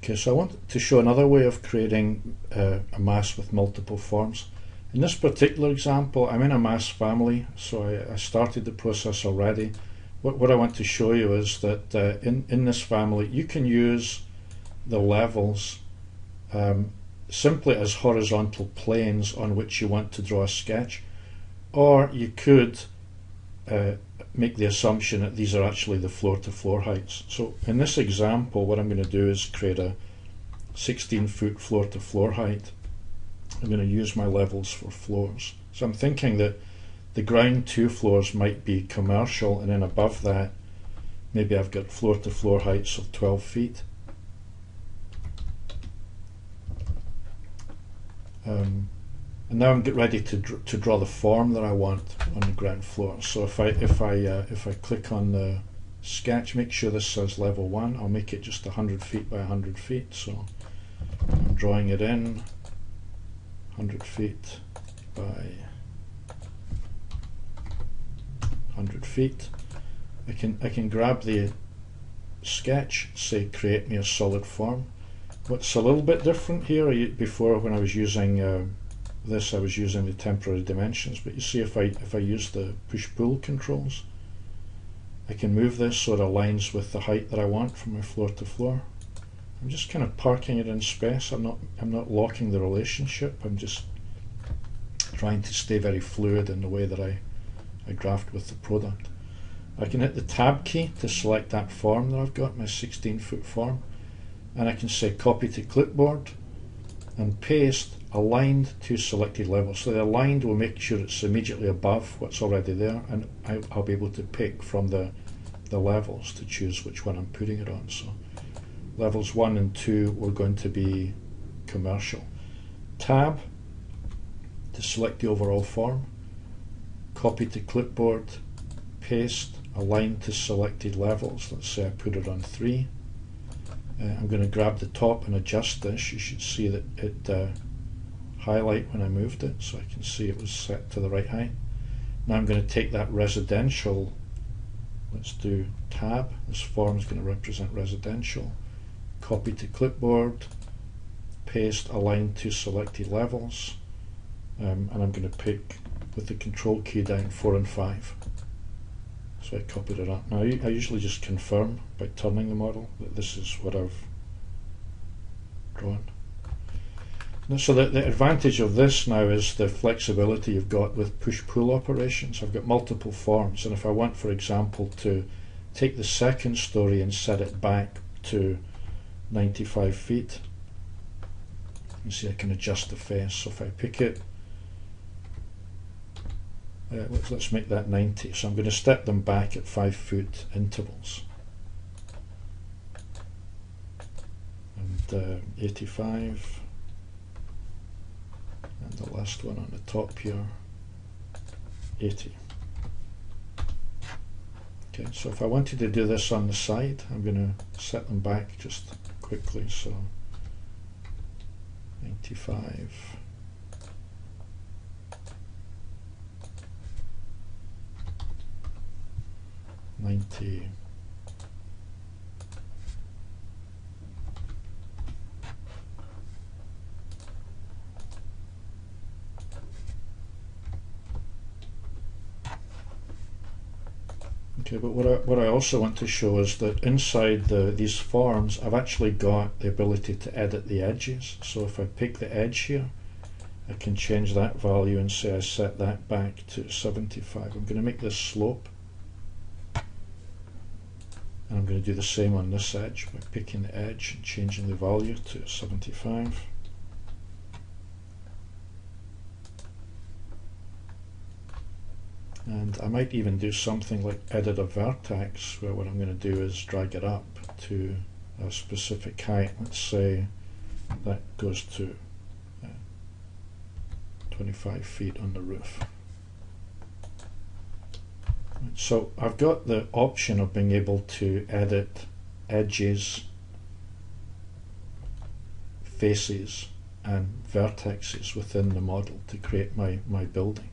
Okay, so I want to show another way of creating a mass with multiple forms. In this particular example, I'm in a mass family, so I started the process already. What I want to show you is that in this family, you can use the levels simply as horizontal planes on which you want to draw a sketch, or you could make the assumption that these are actually the floor-to-floor heights. So in this example, what I'm going to do is create a 16-foot floor-to-floor height. I'm going to use my levels for floors. So I'm thinking that the ground 2 floors might be commercial, and then above that maybe I've got floor-to-floor heights of 12 feet. And now I'm getting ready to draw the form that I want on the ground floor. So if I click on the sketch, make sure this says level 1. I'll make it just 100 feet by 100 feet. So I'm drawing it in 100 feet by 100 feet. I can grab the sketch, say create me a solid form. What's a little bit different here, before when I was using this, I was using the temporary dimensions, but you see if I use the push-pull controls, I can move this so it aligns with the height that I want from my floor to floor. I'm just kind of parking it in space. I'm not locking the relationship. I'm just trying to stay very fluid in the way that I draft with the product. I can hit the tab key to select that form that I've got, my 16-foot form, and I can say copy to clipboard and paste aligned to selected levels. So the aligned will make sure it's immediately above what's already there, and I'll be able to pick from the levels to choose which one I'm putting it on. So levels 1 and 2 were going to be commercial. Tab to select the overall form, copy to clipboard, paste, align to selected levels. Let's say I put it on 3. I'm going to grab the top and adjust this. You should see that it highlight when I moved it, so I can see it was set to the right height. Now I'm going to take that residential, let's do tab, this form is going to represent residential, copy to clipboard, paste, align to selected levels, and I'm going to pick with the control key down 4 and 5. So I copied it up. Now I usually just confirm by turning the model that this is what I've drawn. So the advantage of this now is the flexibility you've got with push-pull operations. I've got multiple forms, and if I want, for example, to take the second story and set it back to 95 feet, you see I can adjust the face. So if I pick it, let's make that 90. So I'm going to step them back at 5-foot intervals. And 85. And the last one on the top here, 80. Okay, so if I wanted to do this on the side, I'm going to set them back just quickly. So 95. 90. Okay, but what I also want to show is that inside these forms, I've actually got the ability to edit the edges. So if I pick the edge here, I can change that value and say I set that back to 75. I'm going to make this slope. And I'm going to do the same on this edge by picking the edge and changing the value to 75. And I might even do something like edit a vertex, where what I'm going to do is drag it up to a specific height. Let's say that goes to 25 feet on the roof. So I've got the option of being able to edit edges, faces and vertexes within the model to create my building.